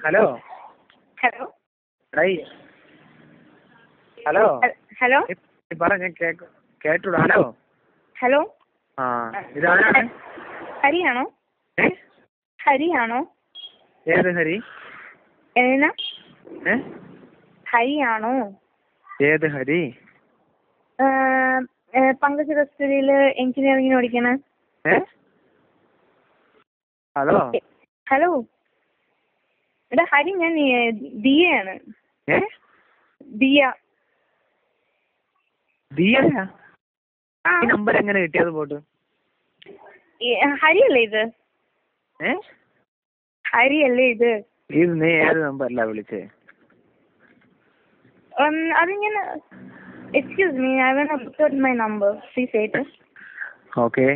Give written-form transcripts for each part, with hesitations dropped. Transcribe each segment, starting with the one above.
Hello hello hello hello പറ, ഞാൻ കേട്ടൂടാ. Hello hello ആ ഇതാരാണ്? ഹരിയാണോ? ഹരിയാണോ? ഏത് ഹരി? ഏനാ ഹരിയാണോ? ഏത് ഹരി? പങ്കജ് കസ്തൂരിയില് എഞ്ചിനീയറിംഗിന് പഠിക്കണ. ഹലോ ഹലോ എടാ ഹരി, ഞാൻ ദിയയാണ്. ദിയ. ദിയയാ? ഈ നമ്പർ എങ്ങനെ കിട്ടിയത്? പോട്ട് ഹരിയല്ലേ ഇത്? ഹരിയല്ലേ ഇത്? ഇത് നീ ഏത് നമ്പറിലാ വിളിച്ചേ? അതിങ്ങനെ excuse me, I want to put my number. Please wait. Okay.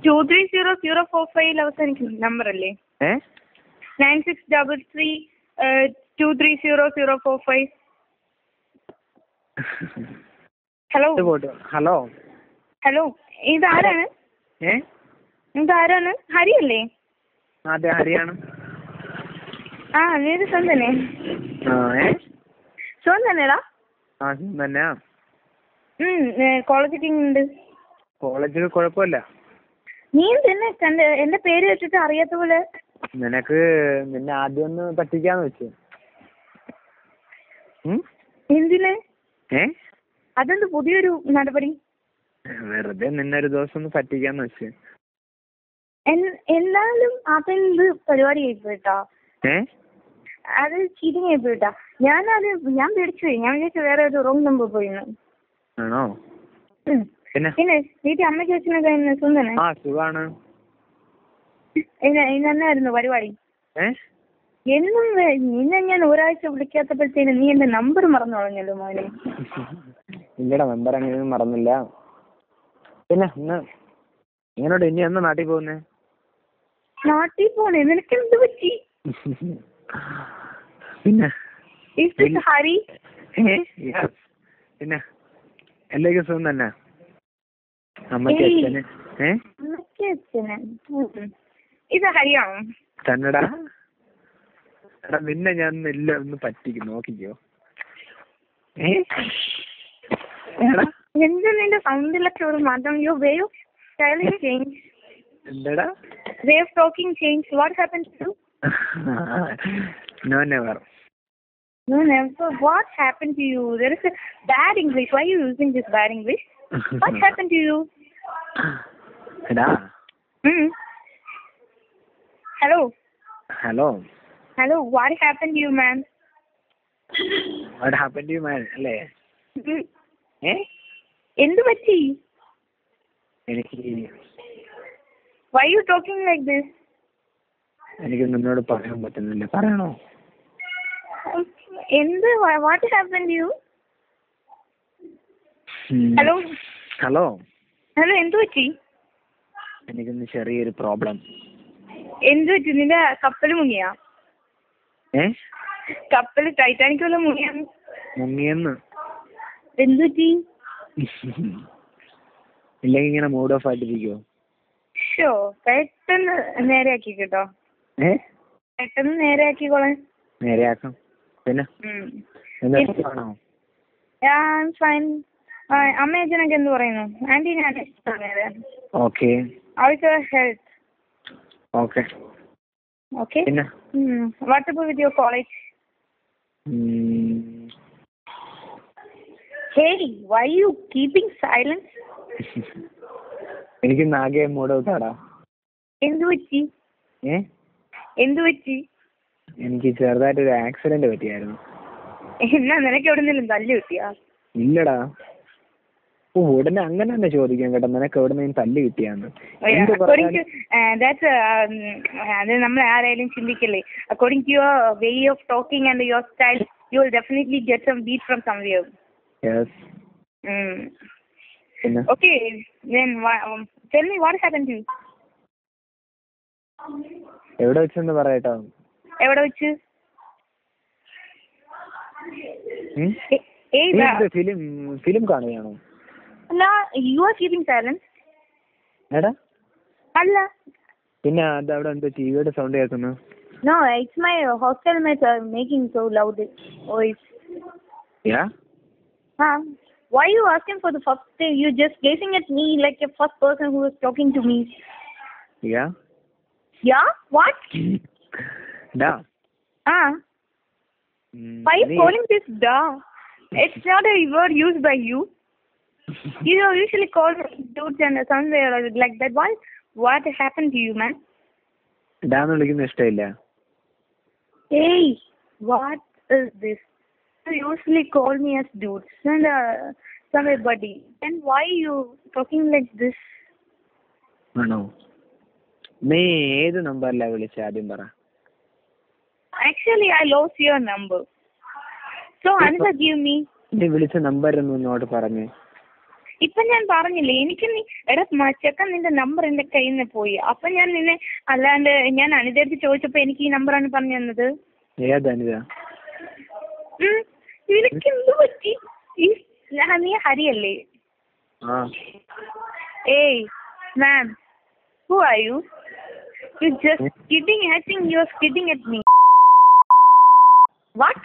230045 അവസാനിക്കുന്ന നമ്പർ അല്ലേ? 9633230045. ഹലോ ഹലോ ഹലോ, ഇതാരാണ്? ഇതാരാണ്? ഹരിയല്ലേ? അതെ, ഹരിയാണ്. നീ സ്വന്തം തന്നെ? സ്വന്തം തന്നെടാ? തന്നെയാ. കോളേജൊക്കെ ഉണ്ട്? കോളേജിൽ കുഴപ്പമില്ല. നീ തന്നെ എന്റെ പേര് വെച്ചിട്ട് അറിയാത്ത പോലെ. നിന്നെ ആദ്യം ഒന്ന് പറ്റിക്കാന്ന് വെച്ചു. എന്തിന്? അതെന്ത് പുതിയൊരു നടപടി? വെറുതെ നിന്നൊരു ദിവസം ഒന്ന് പറ്റിക്കാന്ന് വെച്ചു. എന്നാലും അതെന്ത് പരിപാടി ആയിപ്പോയിട്ടാ? അത് ചീറ്റിംഗ് ആയിപ്പോയിട്ടാ. ഞാൻ പേടിച്ചു പോയി. ഞാൻ വിചാരിച്ചു വേറെ ഒരു റോങ് നമ്പർ പോയിന്ന്. ആണോ? പിന്നെ വീട്ടിൽ അമ്മയ്ക്ക് അച്ഛനൊക്കെ സുന്ദരനെ? സുഖാണ്. ഇന്നെന്നായിരുന്നു പരിപാടി? എന്നും നിന്നെ ഞാൻ ഒരാഴ്ച വിളിക്കാത്തപ്പോഴത്തേന് നീ എന്റെ നമ്പർ മറന്നു കളഞ്ഞല്ലോ മോനെ. ഇല്ലടാ, നമ്പർ അങ്ങനെ മറന്നില്ല. പിന്നെ ഇങ്ങനോട് ഇനി എന്നാ നാട്ടിൽ പോകുന്നേ? നാട്ടിൽ പോണേ? നിനക്ക് എന്ത് പറ്റി? പിന്നെ ഹരി? പിന്നെ എല്ലാവർക്കും സുഖം തന്നെ? അമ്മയ്ക്ക് അച്ഛന്? ഇത് ഹരിയാണോ? തന്നെടാ. എടാ, നിന്നെ ഞാൻ എല്ലാം ഒന്ന് പറ്റിക്കും, നോക്കിക്കോ. എന്താ നിന്റെ സൗണ്ടിലൊക്കെ ഒരു മാറ്റം? Your way of styling change. എന്താടാ? Way of talking change. What happened to you? No, never. No, never. What happened to you? There is a bad English. Why are you using this bad English? What happened to you? എടാ. Hello. Hello. Hello. What happened to you, man? What happened to you, man? അല്ലേ? എന്ത് പറ്റി? എനിക്ക് Why are you talking like this? എനിക്ക് നിന്നോട് പറയാൻ പറ്റുന്നില്ല. പറയണോ? എന്ത്? What happened to you? Hello hello hello, എന്ത് പറ്റി? എനിക്കൊന്ന് ചെറിയൊരു പ്രോബ്ലം. എന്ത് പറ്റി? നിന്റെ കപ്പല് മുങ്ങിയാ? കപ്പല് ടൈറ്റാനിക് വല്ല മുങ്ങിയെന്ന്? എന്ത് പറ്റി? ഇല്ലെങ്കിൽ ഇങ്ങനെ മൂഡ് ഓഫ് ആയിട്ടിരിക്കുവോ? പെട്ടെന്ന് നേരെയാക്കി കേട്ടോ. പെട്ടെന്ന് നേരെയാക്കിക്കോളെ. നേരെയാക്കാം. പിന്നെ ഫൈൻ. അമ്മ അച്ഛനൊക്കെ എന്ത് പറയുന്നു? ആന്റി ഞാൻ okay. Health okay. Okay. What's up with your college. Hey, why you keeping silence? എനിക്ക് ആകെ മൂഡ് ഔട്ടാടാ. എന്തു പറ്റി? എന്തു പറ്റി? എനിക്ക് ചെറുതായിട്ടൊരു ആക്സിഡന്റ് പറ്റിയായിരുന്നു. എന്നാ നിനക്ക് എവിടെന്നെങ്കിലും തല്ല് കിട്ടിയാ? ഇല്ലടാ. ഉടനെ അങ്ങനെ തന്നെ ചോദിക്കാൻ കേട്ടോ, നിനക്ക് എവിടെന്നെങ്കിലും തല്ല് കിട്ടിയാന്ന്. അത് നമ്മൾ ആരായാലും ചിന്തിക്കല്ലേ. According to your way of talking and your style, you will definitely get some beat from somewhere. Okay, then tell me what happened to you? എവിടെ വെച്ചെന്ന് പറയട്ടോ. എവിടെ വെച്ച്? ഫിലിം കാണുകയാണോ? അല്ല, you are keeping silence. എടാ അല്ല, പിന്നെ അത് അവിടെ എന്തോ ടിവിയുടെ സൗണ്ട് കേൾക്കുന്നു? No, it's my hostel mates are making so loud voice. Yeah? Why you asking for the first time? You just gazing at me like a first person who is talking to me. Yeah? Yeah? What? Da. Why you calling this da? It's not a word used by you. You usually call dudes and somewhere like that. Why? What happened to you, man? Da എന്ന് വിളിക്കുന്ന ഇഷ്ടമില്ല. Hey, what is this? You usually call me as dudes and somebody. Then why you talking like this? ആണോ? നീ ഏത് നമ്പറിലാ വിളിച്ച ആദ്യം പറ. Actually, I lost your number. So, Anita give me. നീ വിളിച്ച നമ്പർ എന്നോട് പറഞ്ഞു. ഇപ്പൊ ഞാൻ പറഞ്ഞില്ലേ, എനിക്ക് നീ എടാ ചെക്കൻ നിന്റെ നമ്പർ എന്റെ കയ്യിൽ നിന്ന് പോയി. അപ്പൊ ഞാൻ നിന്നെ അല്ലാണ്ട് ഞാൻ അനിതടുത്ത് ചോദിച്ചപ്പോ എനിക്ക് ഈ നമ്പറാണ് പറഞ്ഞു തന്നത്. ഏത് അനിത? നിനക്ക് എന്ത് പറ്റി? നീ ഹരിയല്ലേ? ഏയ് മാം, who are you? You just kidding. I think you are kidding at me. What?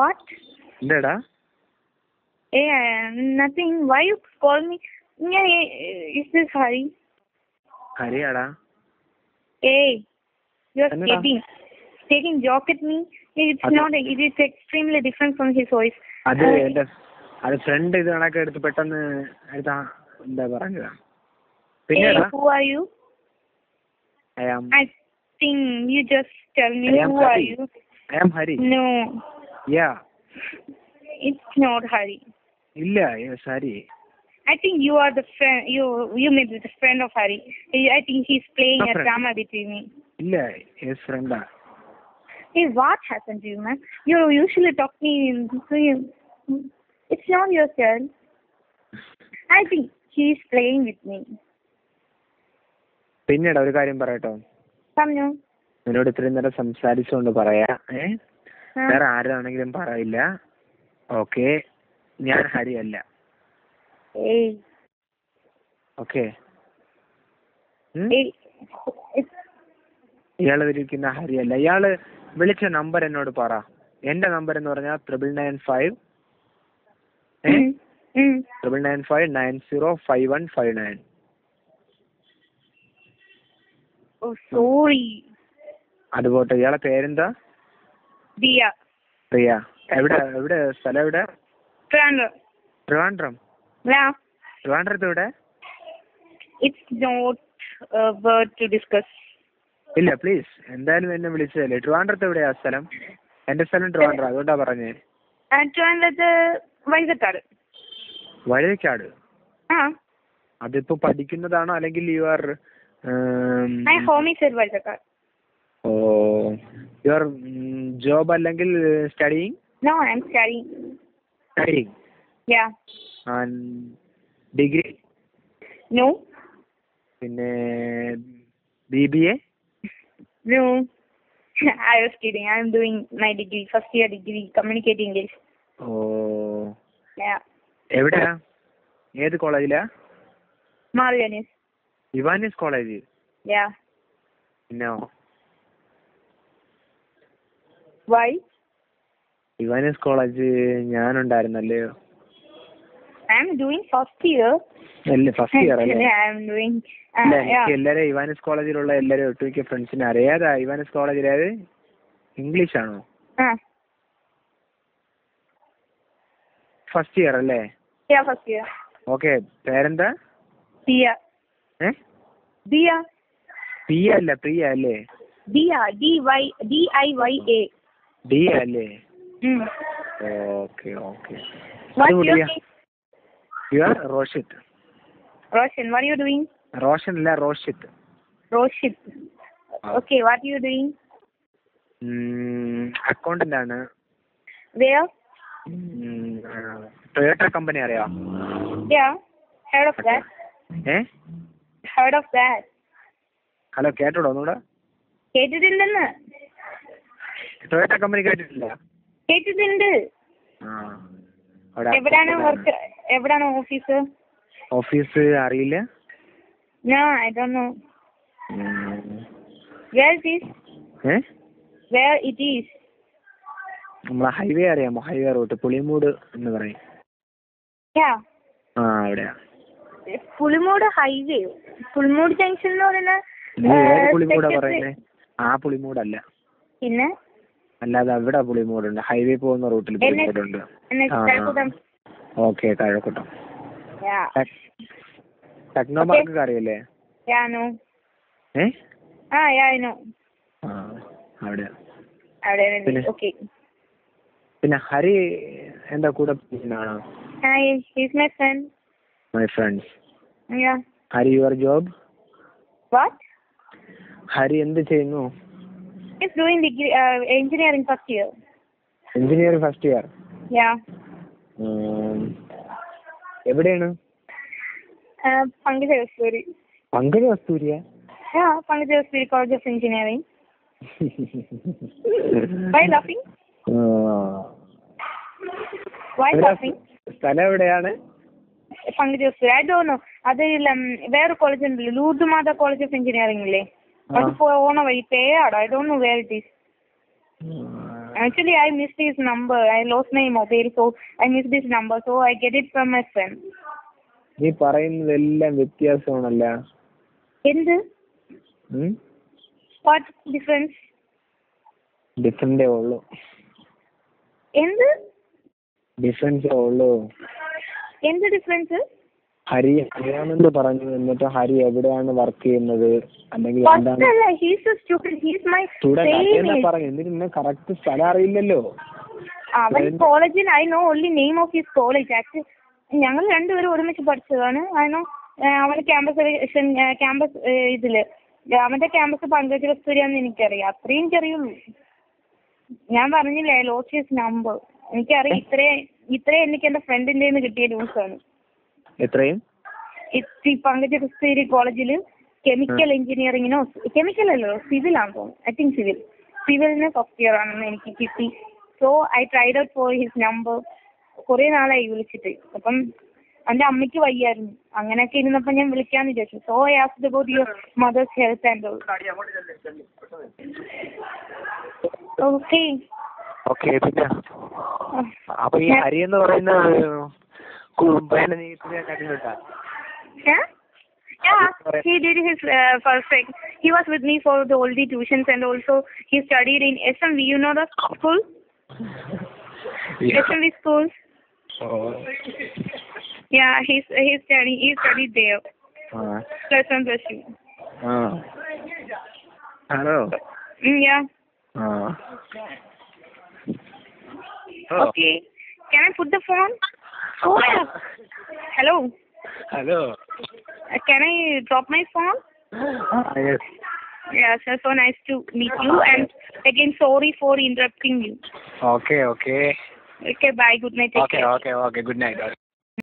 What? എന്താടാ? Nothing. Why you call me? Is this Hari? ഹരിയാടാ. Hey, you are kidding. Taking joke at me. It's not. It is extremely different from his voice. അത് front ഇത് കണക്കെ എടുത്ത് പെട്ടെന്ന് എന്താ പറഞ്ഞതാ. Hey, who are you? I think you just tell me who are you. I am Hari. No. Yeah. It's not Hari. ഇല്ല, yes Hari. I think you are the friend. You may be the friend of Hari. I think he's playing a drama between me. ഇല്ല, yes friend. Hey, what happened to you, man? You usually talk me to him. It's not your turn. I think he's playing with me. പിന്നീട് ഒരു കാര്യം പറയട്ടോ. പറഞ്ഞോ. എന്നോട് ഇത്രയും നേരം സംസാരിച്ചുകൊണ്ട് പറയാ. വേറെ ആരാണെങ്കിലും പറയില്ല. ഓക്കെ, ഞാൻ ഹരിയല്ല. ഓക്കെ, ഇയാള് വിളിക്കുന്ന ഹരിയല്ല. ഇയാള് വിളിച്ച നമ്പർ എന്നോട് പറ. എന്റെ നമ്പർ എന്ന് പറഞ്ഞാൽ 995 995905159. Oh, sorry. അതുപോട്ടെ, ഇയാളെ പേരെന്താ? Priya. പ്രിയ. എവിടെ സ്ഥലം എവിടെ? ട്രിവാൻഡ്രം. ട്രിവാൻഡ്രത്ത് എവിടെ? It's not a word to discuss. ഇല്ല പ്ലീസ്, എന്തായാലും എന്നെ വിളിച്ചതല്ലേ. ട്രിവാൻഡ്രത്ത് എവിടെയാ സ്ഥലം? എന്റെ സ്ഥലം ട്രിവാൻഡ്രം, അതുകൊണ്ടാ പറഞ്ഞേ. ട്രിവാൻഡ്രത്ത് വഴുതക്കാട്. വഴുതക്കാട്? അതിപ്പോ പഠിക്കുന്നതാണോ അല്ലെങ്കിൽ യു ആർ വഴുതക്കാട്? ഓ, യു ആർ ജോബ് അല്ലെങ്കിൽ studying? No, I'm studying. Studying? Yeah. And degree? No. പിന്നെ BBA? No. I was kidding. I'm doing my degree, first year degree, communicating English. Oh. Yeah. എവിടെയാ? ഏത് കോളേജിലാ? Marganis. Ivanios college? Yeah. No. Why? Ivanios college ഞാനുണ്ടായിരുന്നല്ലേ. I'm doing first year. അല്ലേ, first year അല്ലേ? I'm doing. എനിക്ക് എല്ലാരും ഇവാനിസ് കോളേജിലുള്ള എല്ലാരും ഒട്ടുമിക്ക ഫ്രണ്ട്സിനെ അറിയാം. ഏതാ ഇവാനിസ് കോളേജിൽ? ഏത് ഇംഗ്ലീഷ് ആണോ? ഫസ്റ്റ് ഇയർ അല്ലേ? First year. ഓക്കെ, പേരെന്താ? ദിയ. ദിയ. പിയ അല്ല, പ്രിയ അല്ലേ? ദിയ. DIYA. ദിയ അല്ലേ? Okay. You are Roshit. Roshan, what are you doing? Roshan അല്ല, Roshit. Okay, what are you doing? Accountant ആണ്. Where? Toyota company അറിയാം? Yeah, heard of that. Heard of that. Hello, കേട്ടോടോ ഒന്നുകൂടെ? കേട്ടിട്ടില്ലെന്ന്. ടൊയോട്ട കമ്പനി കേട്ടിട്ടില്ല? കേട്ടിട്ടുണ്ട്. എവിടാണ് വർക്ക്? എവിടാണ് ഓഫീസ്? ഓഫീസ് അറിയില്ല. No, I don't know. Where it is? Where it is? നമ്മളെ ഹൈവേ അറിയാമോ? ഹൈവേ റൂട്ട് പുളിമൂട് എന്ന് പറയും. Yeah. ആ അവിടെയാ. പുളിമൂട് ഹൈവേ. പുളിമൂട് ജംഗ്ഷൻ എന്ന് പറയുന്നത് പുളിമൂടാ പറയുന്നേ? ആ പുളിമൂടല്ല. പിന്നെ അല്ലാതെ അവിടെ പുളിമൂടുണ്ട്. ഹൈവേ പോകുന്ന റൂട്ടിൽ പുളിമൂടുണ്ട്. ഓക്കെ, താഴെക്കുട്ടം. ടെക്നോ പാർക്ക് അറിയില്ലേ? പിന്നെ ഹരി എന്താ കൂടെ ആണോ? My friends. Hari your job? Hari എന്ത് ചെയ്യുന്നു? He's doing degree, engineering first year. Engineering first year? Yeah. എവിടെയാണ്? Pankaj Kasturi. Pankaj Kasturi? Yeah, Pankaj Kasturi College of Engineering. Why laughing? Why laughing? സ്ഥലം എവിടെയാണ്? Pankaj Kasturi. I don't know. അത് വേറെ college ഉണ്ടല്ലോ, Lourdes Matha college of engineering ഇല്ലേ? അത് പോണ വഴി പേയാടോ. I don't know where it is. Actually, I missed his number. I lost my mobile, so I missed his number. So I get it from my friend. നീ പറയുന്നതെല്ലാം വ്യത്യാസമാണല്ല. എന്ത്? What difference? ഡിഫറൻസേ ഉള്ളൂ. എന്ത് ഡിഫറൻസേ ഉള്ളൂ? എന്ത് ഡിഫറൻസ്? ഹരി അറിയാമെന്ന് പറഞ്ഞു, എന്നിട്ട് ഹരി എവിടെയാണ് വർക്ക് ചെയ്യുന്നത് അല്ലെങ്കിൽ എന്താണ് പറഞ്ഞു? എന്നിട്ട് നിന്നെ കറക്റ്റ് സ്ഥലം അറിയില്ലല്ലോ. അവൻ കോളേജിൽ I know only name of his college. Actually ഞങ്ങൾ രണ്ടുപേരും ഒരുമിച്ച് പഠിച്ചതാണ്. ഐ നോ അവന്റെ ക്യാമ്പസ് ഇതില് അവന്റെ ക്യാമ്പസ് പങ്കജ് കസ്തൂരിയാന്ന് എനിക്കറിയാം. അത്രയും എനിക്കറിയുള്ളൂ. ഞാൻ പറഞ്ഞില്ലേ, ലോസ്റ്റ് ഹിസ് നമ്പർ. എനിക്കറിയാം. ഇത്രയും എനിക്ക് എന്റെ ഫ്രണ്ടിന്റെ കിട്ടിയ ന്യൂസാണ്. എത്രയും പങ്കജ കസ്തൂരി കോളേജിൽ കെമിക്കൽ എഞ്ചിനീയറിംഗിനോ, കെമിക്കൽ അല്ലോ സിവിൽ ആണെന്ന് തോന്നുന്നു. ഐ തിങ്ക് സിവിലിന് ഫസ്റ്റ് ഇയർ ആണെന്ന് എനിക്ക് കിട്ടി. So I tried out for his number. കുറെ നാളായി വിളിച്ചിട്ട്. അപ്പം എന്റെ അമ്മയ്ക്ക് വയ്യായിരുന്നു. അങ്ങനെയൊക്കെ ഇരുന്നപ്പോ ഞാൻ വിളിക്കാന്ന് വിചാരിച്ചു. So I asked about your mother's health and all. Okay. പിന്നെ അപ്പൊ ഈ ഹരി എന്ന് പറയുന്ന Yeah, he did his first. He was with me for the all the tuitions, and also he studied in SMV. You know the school? Yeah. SMV school. Oh. Yeah, he studied there. Plus 1 plus 2. Hello. Yeah. Oh. Okay. Can I put the phone? Oh, yeah. Hello. Hello. Can I drop my phone? Yes. Yeah, sir. So nice to meet you. And again, sorry for interrupting you. Okay. Okay, bye. Good night. Take care. Okay. Good night.